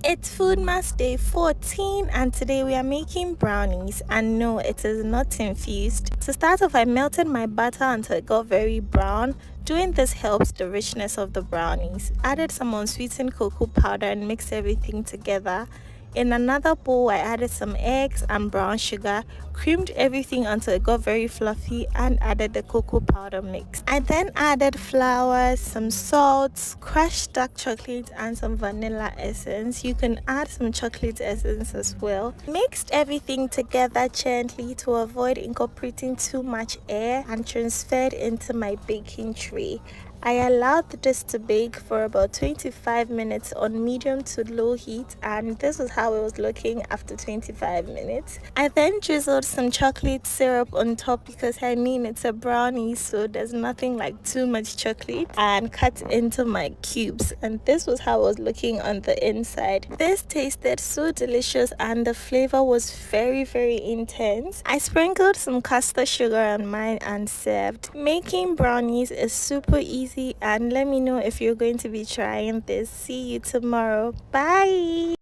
It's Food Mass Day 14 and today we are making brownies, and no, it is not infused. To start off, I melted my butter until it got very brown. Doing this helps the richness of the brownies. Added some unsweetened cocoa powder and mixed everything together. In another bowl, I added some eggs and brown sugar, creamed everything until it got very fluffy, and added the cocoa powder mix. I then added flour, some salt, crushed dark chocolate, and some vanilla essence. You can add some chocolate essence as well. Mixed everything together gently to avoid incorporating too much air and transferred into my baking tray. I allowed this to bake for about 25 minutes on medium to low heat, and this is how it was looking after 25 minutes. I then drizzled some chocolate syrup on top because it's a brownie, so there's nothing like too much chocolate, and cut into my cubes, and this was how it was looking on the inside. This tasted so delicious and the flavor was very intense. I sprinkled some caster sugar on mine and served. Making brownies is super easy, and let me know if you're going to be trying this. See you tomorrow. Bye.